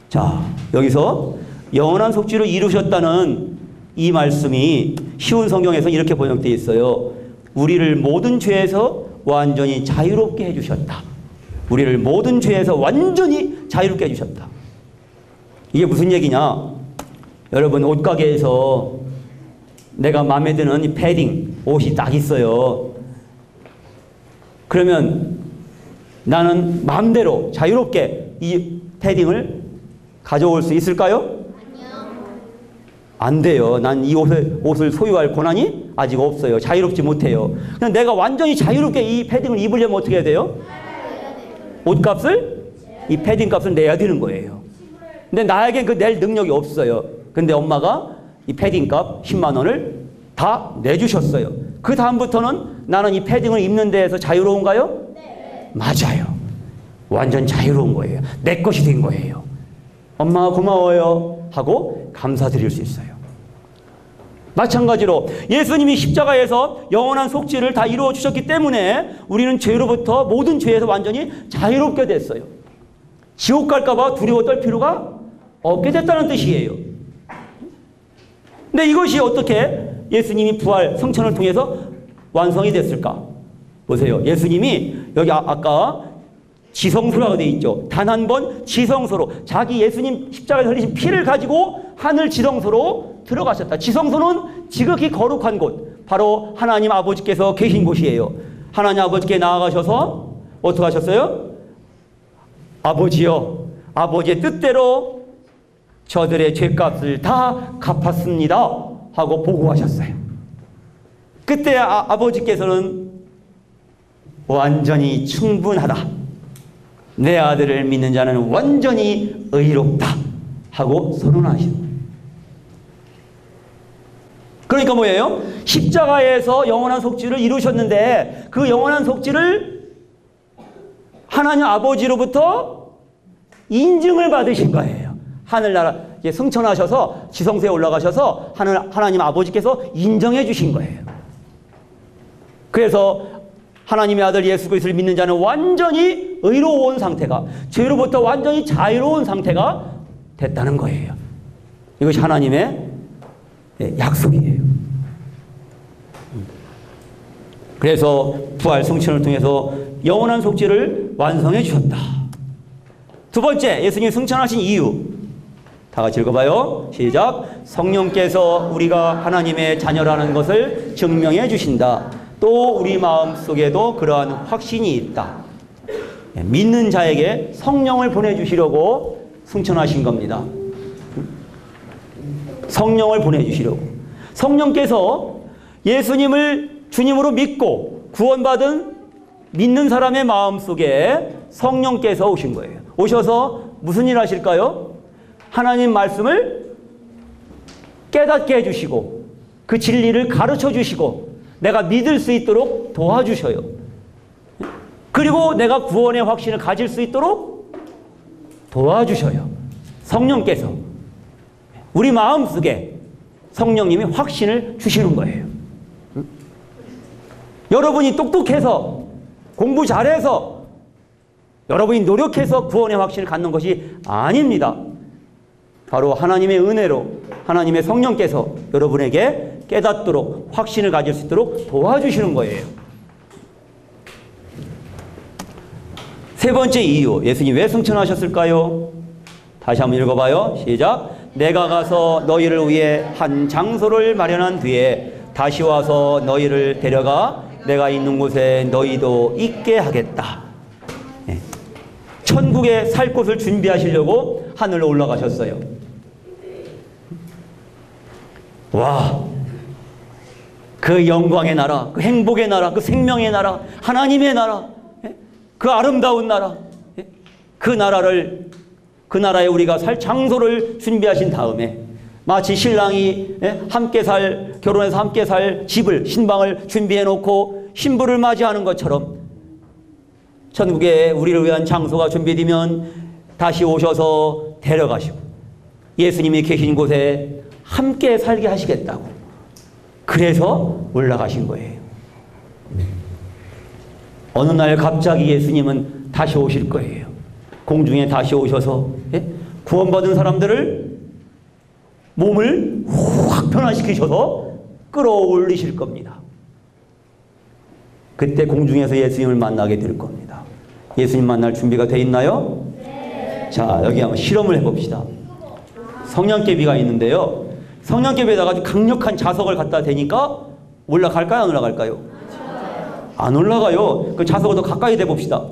자, 여기서 영원한 속죄를 이루셨다는 이 말씀이 쉬운 성경에서 이렇게 번역되어 있어요. 우리를 모든 죄에서 완전히 자유롭게 해주셨다. 우리를 모든 죄에서 완전히 자유롭게 해주셨다. 이게 무슨 얘기냐? 여러분 옷가게에서 내가 마음에 드는 이 패딩, 옷이 딱 있어요. 그러면 나는 마음대로 자유롭게 이 패딩을 가져올 수 있을까요? 안 돼요. 난 이 옷을 소유할 권한이 아직 없어요. 자유롭지 못해요. 그냥 내가 완전히 자유롭게 이 패딩을 입으려면 어떻게 해야 돼요? 옷값을, 이 패딩 값을 내야 되는 거예요. 근데 나에겐 그 낼 능력이 없어요. 근데 엄마가 이 패딩값 10만 원을 다 내주셨어요. 그 다음부터는 나는 이 패딩을 입는 데에서 자유로운가요? 네. 맞아요. 완전 자유로운 거예요. 내 것이 된 거예요. 엄마 고마워요 하고 감사드릴 수 있어요. 마찬가지로 예수님이 십자가에서 영원한 속죄를 다 이루어 주셨기 때문에 우리는 죄로부터 모든 죄에서 완전히 자유롭게 됐어요. 지옥 갈까 봐 두려워 떨 필요가 없게 됐다는 뜻이에요. 근데 이것이 어떻게 예수님이 부활 성천을 통해서 완성이 됐을까? 보세요. 예수님이 여기 아까 지성소라고 되어 있죠. 단 한 번 지성소로 자기 예수님 십자가에 흘리신 피를 가지고 하늘 지성소로 들어가셨다. 지성소는 지극히 거룩한 곳, 바로 하나님 아버지께서 계신 곳이에요. 하나님 아버지께 나아가셔서 어떻게 하셨어요? 아버지여, 아버지의 뜻대로 저들의 죄값을 다 갚았습니다 하고 보고하셨어요. 그때 아버지께서는 완전히 충분하다, 내 아들을 믿는 자는 완전히 의롭다 하고 선언하신 거예요. 그러니까 뭐예요? 십자가에서 영원한 속죄를 이루셨는데 그 영원한 속죄를 하나님 아버지로부터 인증을 받으신 거예요. 하늘나라 이제 승천하셔서 지성소에 올라가셔서 하나님 아버지께서 인정해 주신 거예요. 그래서 하나님의 아들 예수 그리스도를 믿는 자는 완전히 의로운 상태가, 죄로부터 완전히 자유로운 상태가 됐다는 거예요. 이것이 하나님의 약속이에요. 그래서 부활 성천을 통해서 영원한 속죄를 완성해 주셨다. 두 번째, 예수님이 승천하신 이유. 다 같이 읽어봐요. 시작. 성령께서 우리가 하나님의 자녀라는 것을 증명해 주신다. 또 우리 마음속에도 그러한 확신이 있다. 믿는 자에게 성령을 보내주시려고 승천하신 겁니다. 성령을 보내주시려고. 성령께서 예수님을 주님으로 믿고 구원받은 믿는 사람의 마음속에 성령께서 오신 거예요. 오셔서 무슨 일 하실까요? 하나님 말씀을 깨닫게 해주시고 그 진리를 가르쳐 주시고 내가 믿을 수 있도록 도와주셔요. 그리고 내가 구원의 확신을 가질 수 있도록 도와주셔요. 성령께서 우리 마음속에 성령님이 확신을 주시는 거예요. 여러분이 똑똑해서 공부 잘해서 여러분이 노력해서 구원의 확신을 갖는 것이 아닙니다. 바로 하나님의 은혜로 하나님의 성령께서 여러분에게 깨닫도록 확신을 가질 수 있도록 도와주시는 거예요. 세 번째 이유, 예수님 왜 승천하셨을까요? 다시 한번 읽어봐요. 시작. 내가 가서 너희를 위해 한 장소를 마련한 뒤에 다시 와서 너희를 데려가 내가 있는 곳에 너희도 있게 하겠다. 네. 천국에 살 곳을 준비하시려고 하늘로 올라가셨어요. 와, 그 영광의 나라, 그 행복의 나라, 그 생명의 나라, 하나님의 나라, 그 아름다운 나라, 그 나라에 우리가 살 장소를 준비하신 다음에 마치 신랑이 결혼해서 함께 살 집을, 신방을 준비해 놓고 신부를 맞이하는 것처럼 천국에 우리를 위한 장소가 준비되면 다시 오셔서 데려가시고 예수님이 계신 곳에 함께 살게 하시겠다고. 그래서 올라가신 거예요. 어느 날 갑자기 예수님은 다시 오실 거예요. 공중에 다시 오셔서 구원받은 사람들을 몸을 확 변화시키셔서 끌어올리실 겁니다. 그때 공중에서 예수님을 만나게 될 겁니다. 예수님 만날 준비가 돼 있나요? 네. 자, 여기 한번 실험을 해봅시다. 성냥개비가 있는데요. 성냥개비에다가 강력한 자석을 갖다 대니까 올라갈까요? 안 올라갈까요? 안 올라가요. 그 자석을 더 가까이 대봅시다.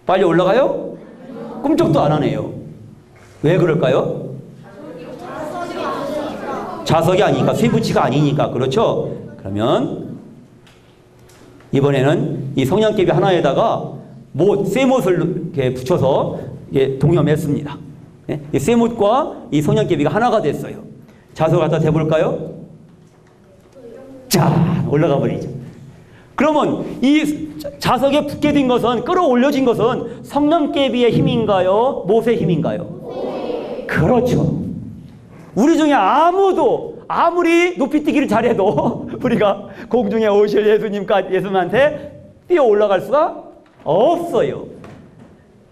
빨리 올라가요? 꿈쩍도 안 하네요. 왜 그럴까요? 자석이 아니니까, 쇠붙이가 아니니까. 그렇죠? 그러면 이번에는 이 성냥개비 하나에다가 쇠못을 이렇게 붙여서 동여맸습니다. 예? 이 쇠못과 이 성냥개비가 하나가 됐어요. 자석을 갖다 대볼까요? 자, 올라가 버리죠. 그러면 이 자석에 붙게 된 것은, 끌어올려진 것은 성냥개비의 힘인가요? 못의 힘인가요? 그렇죠. 우리 중에 아무도 아무리 높이뛰기를 잘해도 우리가 공중에 오실 예수님한테 뛰어 올라갈 수가 없어요.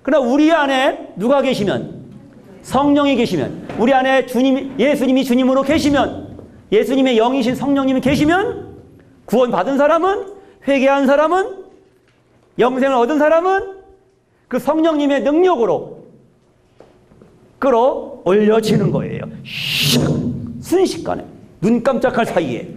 그러나 우리 안에 누가 계시면, 성령이 계시면, 우리 안에 예수님이 주님으로 계시면, 예수님의 영이신 성령님이 계시면, 구원받은 사람은, 회개한 사람은, 영생을 얻은 사람은 그 성령님의 능력으로 끌어올려지는 거예요. 순식간에, 눈 깜짝할 사이에.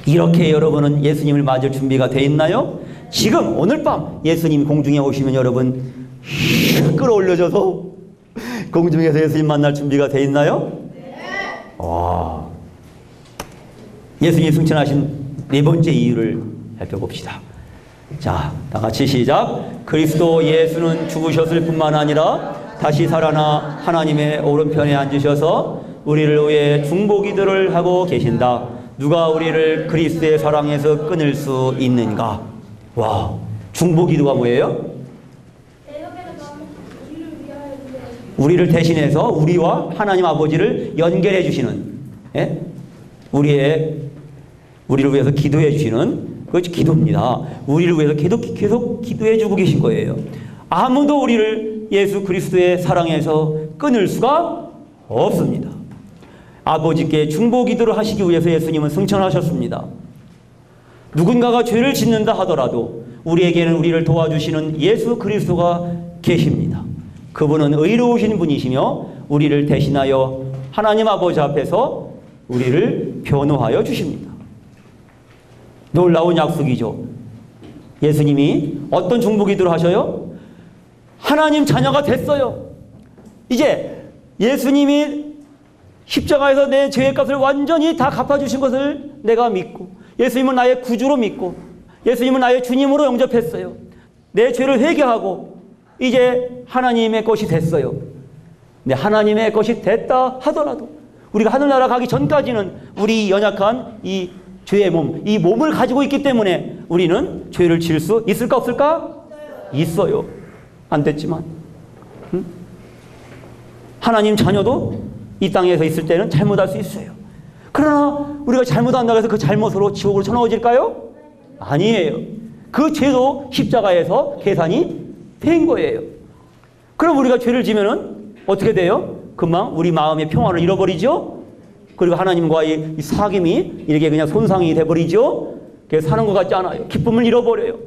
이렇게 여러분은 예수님을 맞을 준비가 돼 있나요? 지금 오늘 밤 예수님 공중에 오시면 여러분 끌어올려져서 공중에서 예수님 만날 준비가 돼 있나요? 네. 와. 예수님이 승천하신 네 번째 이유를 살펴봅시다. 자, 다 같이 시작. 그리스도 예수는 죽으셨을 뿐만 아니라 다시 살아나 하나님의 오른편에 앉으셔서 우리를 위해 중보기도를 하고 계신다. 누가 우리를 그리스도의 사랑에서 끊을 수 있는가? 와, 중보기도가 뭐예요? 우리를 대신해서 우리와 하나님 아버지를 연결해 주시는, 예? 우리를 위해서 기도해 주시는 그것이 기도입니다. 우리를 위해서 계속 기도해 주고 계신 거예요. 아무도 우리를 예수 그리스도의 사랑에서 끊을 수가 없습니다. 아버지께 중보기도를 하시기 위해서 예수님은 승천하셨습니다. 누군가가 죄를 짓는다 하더라도 우리에게는 우리를 도와주시는 예수 그리스도가 계십니다. 그분은 의로우신 분이시며 우리를 대신하여 하나님 아버지 앞에서 우리를 변호하여 주십니다. 놀라운 약속이죠. 예수님이 어떤 중보기도를 하셔요? 하나님 자녀가 됐어요. 이제 예수님이 십자가에서 내 죄의 값을 완전히 다 갚아주신 것을 내가 믿고, 예수님은 나의 구주로 믿고, 예수님은 나의 주님으로 영접했어요. 내 죄를 회개하고 이제 하나님의 것이 됐어요. 근데 하나님의 것이 됐다 하더라도 우리가 하늘나라 가기 전까지는 우리 연약한 이 죄의 몸, 이 몸을 가지고 있기 때문에 우리는 죄를 지을 수 있을까 없을까? 있어요. 안 됐지만. 응? 하나님 자녀도 이 땅에서 있을 때는 잘못할 수 있어요. 그러나 우리가 잘못한다고 해서 그 잘못으로 지옥으로 쳐넣어질까요? 아니에요. 그 죄도 십자가에서 계산이 된 거예요. 그럼 우리가 죄를 지면은 어떻게 돼요? 금방 우리 마음의 평화를 잃어버리죠? 그리고 하나님과의 이 사귐이 이렇게 그냥 손상이 돼버리죠? 그래서 사는 것 같지 않아요. 기쁨을 잃어버려요.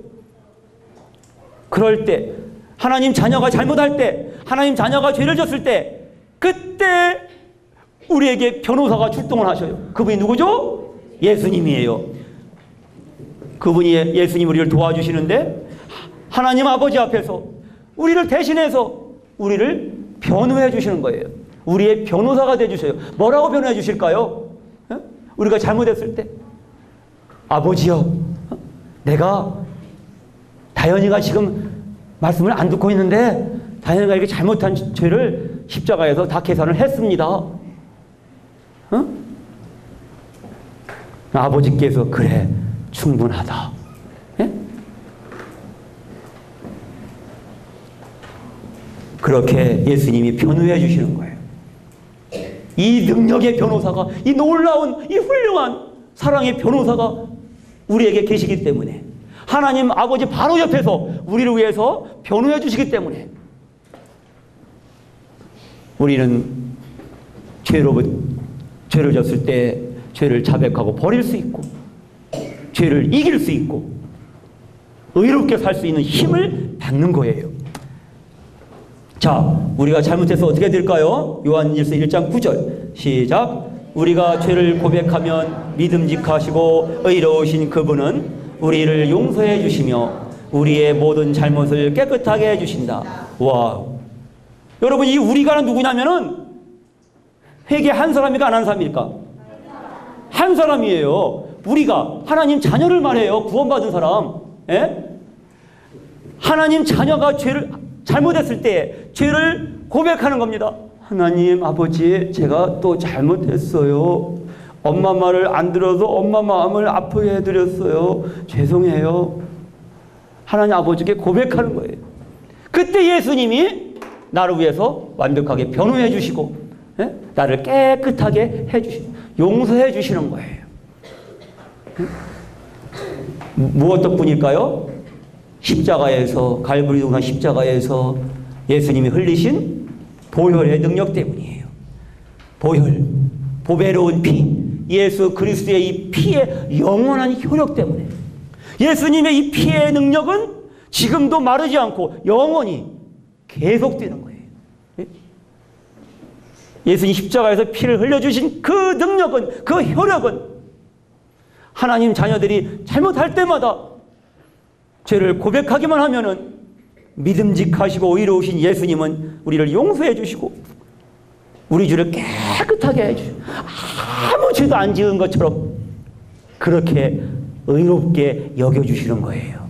그럴 때, 하나님 자녀가 잘못할 때, 하나님 자녀가 죄를 졌을 때, 그때 우리에게 변호사가 출동을 하셔요. 그분이 누구죠? 예수님이에요. 그분이 예수님 우리를 도와주시는데 하나님 아버지 앞에서 우리를 대신해서 우리를 변호해 주시는 거예요. 우리의 변호사가 돼 주셔요. 뭐라고 변호해 주실까요? 우리가 잘못했을 때, 아버지요, 내가 다현이가 지금 말씀을 안 듣고 있는데 다현이가 이렇게 잘못한 죄를 십자가에서 다 계산을 했습니다. 아버지께서 그래, 충분하다. 예? 그렇게 예수님이 변호해 주시는 거예요. 이 능력의 변호사가, 이 놀라운, 이 훌륭한 사랑의 변호사가 우리에게 계시기 때문에, 하나님 아버지 바로 옆에서 우리를 위해서 변호해 주시기 때문에 우리는 죄를 졌을 때 죄를 자백하고 버릴 수 있고, 죄를 이길 수 있고, 의롭게 살 수 있는 힘을 받는 거예요. 자, 우리가 잘못해서 어떻게 될까요? 요한일서 1장 9절 시작. 우리가 죄를 고백하면 믿음직하시고 의로우신 그분은 우리를 용서해 주시며 우리의 모든 잘못을 깨끗하게 해주신다. 와, 여러분, 이 우리가는 누구냐면은 회개 한 사람입니까? 안 한 사람입니까? 한 사람이에요. 우리가 하나님 자녀를 말해요. 구원받은 사람. 예? 하나님 자녀가 죄를 잘못했을 때 죄를 고백하는 겁니다. 하나님 아버지, 제가 또 잘못했어요. 엄마 말을 안 들어서 엄마 마음을 아프게 해드렸어요. 죄송해요. 하나님 아버지께 고백하는 거예요. 그때 예수님이 나를 위해서 완벽하게 변호해 주시고, 나를 깨끗하게 해주시고 용서해 주시는 거예요. 무엇 덕분일까요? 십자가에서, 갈보리 동산 십자가에서 예수님이 흘리신 보혈의 능력 때문이에요. 보혈, 보배로운 피, 예수 그리스도의 이 피의 영원한 효력 때문에, 예수님의 이 피의 능력은 지금도 마르지 않고 영원히 계속되는 거예요. 예수님 십자가에서 피를 흘려주신 그 능력은, 그 효력은 하나님 자녀들이 잘못할 때마다 죄를 고백하기만 하면은 믿음직하시고 의로우신 예수님은 우리를 용서해 주시고 우리 죄를 깨끗하게 해주시고 아무 죄도 안 지은 것처럼 그렇게 의롭게 여겨주시는 거예요.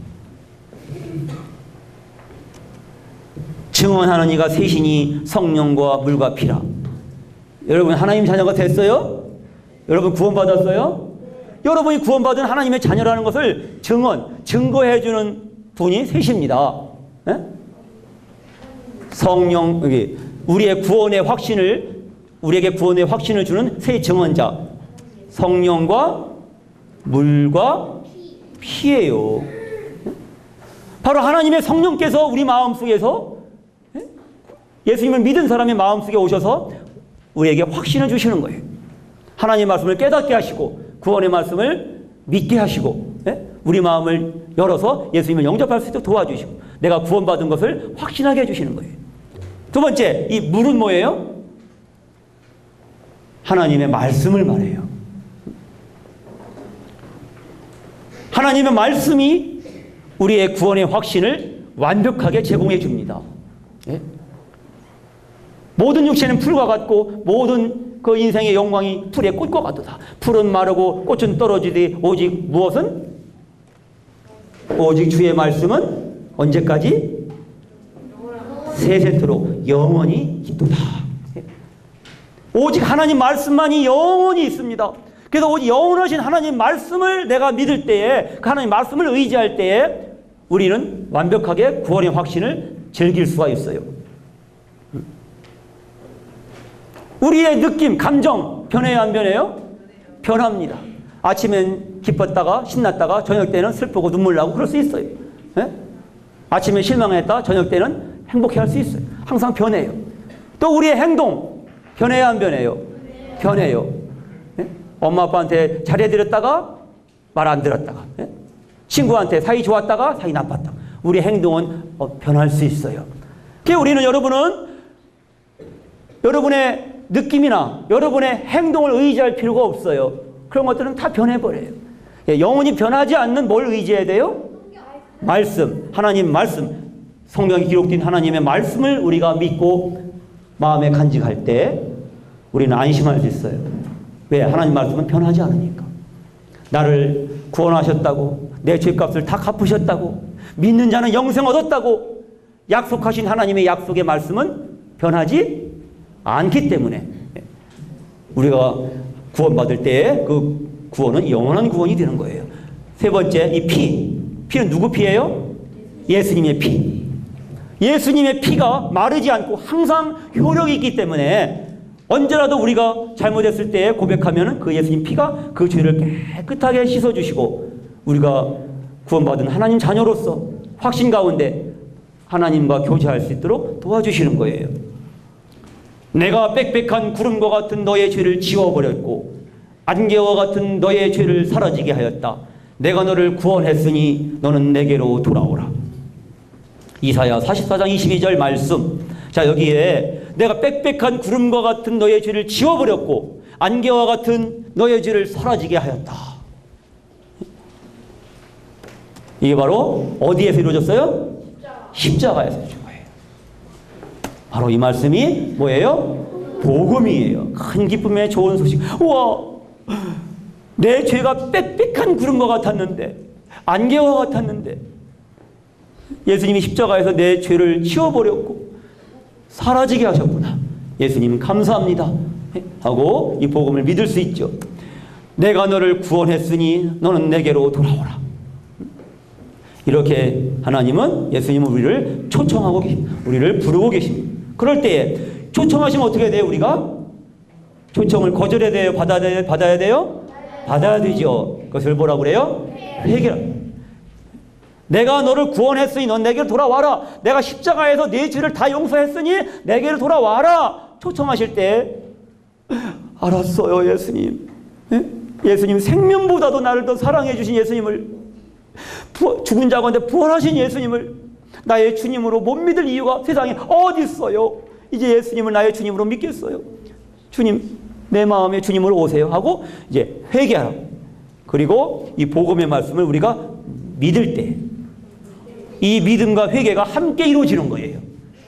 증언하는 이가 셋이니 성령과 물과 피라. 여러분 하나님 자녀가 됐어요? 여러분 구원받았어요? 여러분이 구원받은 하나님의 자녀라는 것을 증거해 주는 분이 셋입니다. 네? 성령, 우리에게 구원의 확신을 주는 세 증언자, 성령과 물과 피예요. 바로 하나님의 성령께서 우리 마음속에서, 예수님을 믿은 사람의 마음속에 오셔서 우리에게 확신을 주시는 거예요. 하나님의 말씀을 깨닫게 하시고 구원의 말씀을 믿게 하시고, 우리 마음을 열어서 예수님을 영접할 수 있도록 도와주시고 내가 구원받은 것을 확신하게 해주시는 거예요. 두 번째, 이 물은 뭐예요? 하나님의 말씀을 말해요. 하나님의 말씀이 우리의 구원의 확신을 완벽하게 제공해 줍니다. 모든 육체는 풀과 같고 모든 그 인생의 영광이 풀의 꽃과 같도다. 풀은 마르고 꽃은 떨어지되 오직 무엇은? 오직 주의 말씀은 언제까지? 세세토록 영원히 있도다. 오직 하나님 말씀만이 영원히 있습니다. 그래서 오직 영원하신 하나님 말씀을 내가 믿을 때에, 그 하나님 말씀을 의지할 때에 우리는 완벽하게 구원의 확신을 즐길 수가 있어요. 우리의 느낌, 감정 변해요, 안 변해요? 변합니다. 아침엔 기뻤다가 신났다가 저녁 때는 슬프고 눈물 나고 그럴 수 있어요. 아침에 실망했다 저녁 때는 행복해할 수 있어요. 항상 변해요. 또 우리의 행동 변해요, 안 변해요? 변해요. 엄마 아빠한테 잘해드렸다가 말 안 들었다가, 친구한테 사이 좋았다가 사이 나빴다가, 우리의 행동은 변할 수 있어요. 그래서 우리는 여러분의 느낌이나 여러분의 행동을 의지할 필요가 없어요. 그런 것들은 다 변해버려요. 영원히 변하지 않는 뭘 의지해야 돼요? 말씀, 하나님 말씀, 성경에 기록된 하나님의 말씀을 우리가 믿고 마음에 간직할 때 우리는 안심할 수 있어요. 왜? 하나님 말씀은 변하지 않으니까. 나를 구원하셨다고, 내 죄값을 다 갚으셨다고, 믿는 자는 영생 얻었다고 약속하신 하나님의 약속의 말씀은 변하지 않기 때문에 우리가 구원받을 때에 그 구원은 영원한 구원이 되는 거예요. 세 번째, 이 피는 누구 피예요? 예수님의 피. 예수님의 피가 마르지 않고 항상 효력이 있기 때문에 언제라도 우리가 잘못했을 때 고백하면 그 예수님 피가 그 죄를 깨끗하게 씻어주시고 우리가 구원받은 하나님 자녀로서 확신 가운데 하나님과 교제할 수 있도록 도와주시는 거예요. 내가 빽빽한 구름과 같은 너의 죄를 지워버렸고 안개와 같은 너의 죄를 사라지게 하였다. 내가 너를 구원했으니 너는 내게로 돌아오라. 이사야 44장 22절 말씀. 자, 여기에 내가 빽빽한 구름과 같은 너의 죄를 지워버렸고 안개와 같은 너의 죄를 사라지게 하였다. 이게 바로 어디에서 이루어졌어요? 십자가에서 이루어진 거예요. 바로 이 말씀이 뭐예요? 복음이에요. 큰 기쁨의 좋은 소식. 우와, 내 죄가 빽빽한 구름과 같았는데, 안개와 같았는데 예수님이 십자가에서 내 죄를 치워버렸고 사라지게 하셨구나. 예수님 감사합니다. 하고 이 복음을 믿을 수 있죠. 내가 너를 구원했으니 너는 내게로 돌아오라. 이렇게 하나님은, 예수님은 우리를 초청하고 계십니다. 우리를 부르고 계십니다. 그럴 때에 초청하시면 어떻게 돼요? 우리가 초청을 거절해야 돼요? 받아야 돼요? 받아야 되죠. 그것을 뭐라고 그래요? 회개라. 내가 너를 구원했으니 넌 내게로 돌아와라. 내가 십자가에서 네 죄를 다 용서했으니 내게로 돌아와라. 초청하실 때 알았어요 예수님. 예수님 생명보다도 나를 더 사랑해 주신 예수님을, 죽은 자 가운데 부활하신 예수님을 나의 주님으로 못 믿을 이유가 세상에 어디 있어요? 이제 예수님을 나의 주님으로 믿겠어요. 주님, 내 마음에 주님으로 오세요 하고 이제 회개하라. 그리고 이 복음의 말씀을 우리가 믿을 때 이 믿음과 회개가 함께 이루어지는 거예요.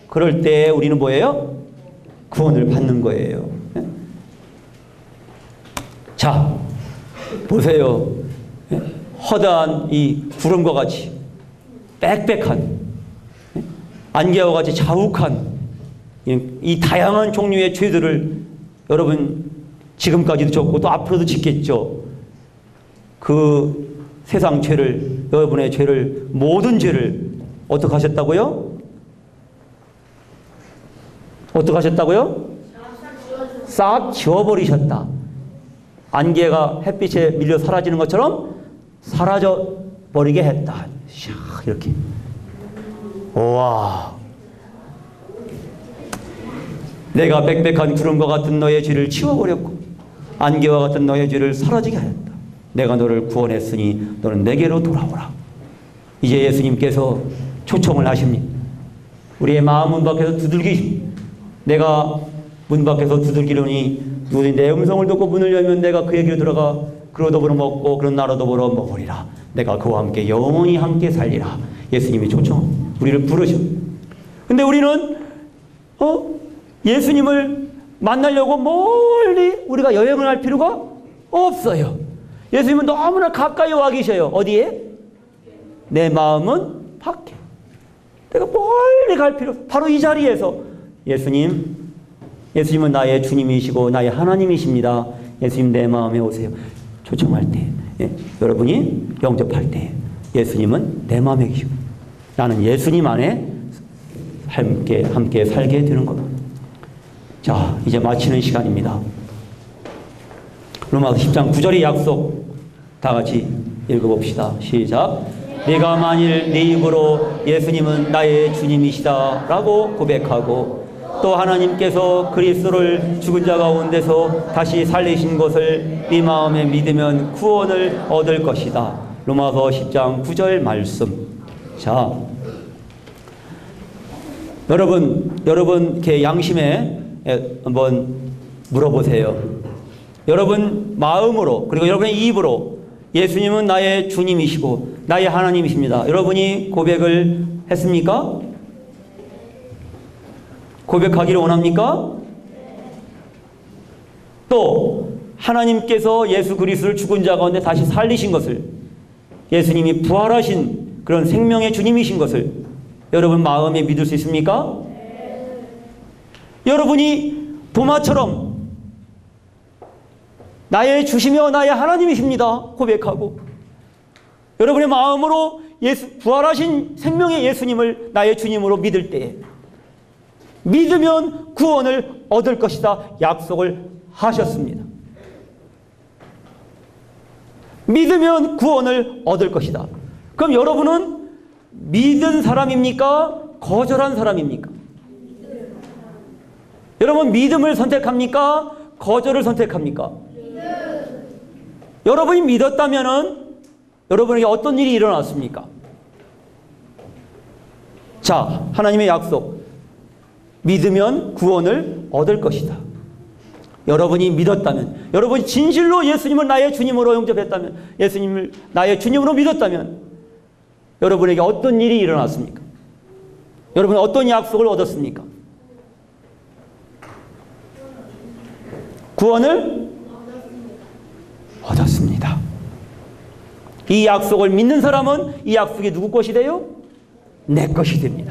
그럴 때 우리는 뭐예요? 구원을 받는 거예요. 자, 보세요. 허다한 이 구름과 같이 빽빽한, 안개와 같이 자욱한 이 다양한 종류의 죄들을 여러분 지금까지도 졌고 또 앞으로도 짓겠죠. 그 세상 죄를, 여러분의 죄를, 모든 죄를 어떻게 하셨다고요? 어떻게 하셨다고요? 싹 지워버리셨다. 안개가 햇빛에 밀려 사라지는 것처럼 사라져 버리게 했다. 이렇게. 와. 내가 빽빽한 구름과 같은 너의 죄를 치워버렸고 안개와 같은 너의 죄를 사라지게 하였다. 내가 너를 구원했으니 너는 내게로 돌아오라. 이제 예수님께서 초청을 하십니다. 우리의 마음 문 밖에서 두들기십니다. 내가 문 밖에서 두들기려니 누구든지 내 음성을 듣고 문을 열면 내가 그에게로 들어가 그로 더불어 먹고 그런 나로 더불어 먹으리라. 내가 그와 함께 영원히 함께 살리라. 예수님이 초청, 우리를 부르셔. 근데 우리는 예수님을 만나려고 멀리 우리가 여행을 할 필요가 없어요. 예수님은 너무나 가까이 와 계셔요. 어디에? 내 마음은 밖에. 내가 멀리 갈 필요 없어요. 바로 이 자리에서 예수님은 나의 주님이시고 나의 하나님이십니다. 예수님 내 마음에 오세요. 초청할 때, 여러분이 영접할 때 예수님은 내 마음에 계시고 나는 예수님 안에 함께 살게 되는 겁니다. 자, 이제 마치는 시간입니다. 로마서 10장 9절의 약속 다 같이 읽어봅시다. 시작. 내가 만일 내 입으로 예수님은 나의 주님이시다 라고 고백하고 또 하나님께서 그리스도를 죽은 자 가운데서 다시 살리신 것을 네 마음에 믿으면 구원을 얻을 것이다. 로마서 10장 9절 말씀. 자, 여러분 이렇게 양심에 한번 물어보세요. 여러분 마음으로 그리고 여러분의 입으로 예수님은 나의 주님이시고 나의 하나님이십니다. 여러분이 고백을 했습니까? 고백하기를 원합니까? 또 하나님께서 예수 그리스도를 죽은 자 가운데 다시 살리신 것을, 예수님이 부활하신 그런 생명의 주님이신 것을 여러분 마음에 믿을 수 있습니까? 여러분이 도마처럼 나의 주시며 나의 하나님이십니다 고백하고 여러분의 마음으로 부활하신 생명의 예수님을 나의 주님으로 믿을 때에 믿으면 구원을 얻을 것이다 약속을 하셨습니다. 믿으면 구원을 얻을 것이다. 그럼 여러분은 믿은 사람입니까? 거절한 사람입니까? 여러분 믿음을 선택합니까? 거절을 선택합니까? 여러분이 믿었다면은 여러분에게 어떤 일이 일어났습니까? 자, 하나님의 약속. 믿으면 구원을 얻을 것이다. 여러분이 믿었다면, 여러분이 진실로 예수님을 나의 주님으로 영접했다면, 예수님을 나의 주님으로 믿었다면 여러분에게 어떤 일이 일어났습니까? 여러분은 어떤 약속을 얻었습니까? 구원을 얻었습니다. 이 약속을 믿는 사람은 이 약속이 누구 것이 돼요? 내 것이 됩니다.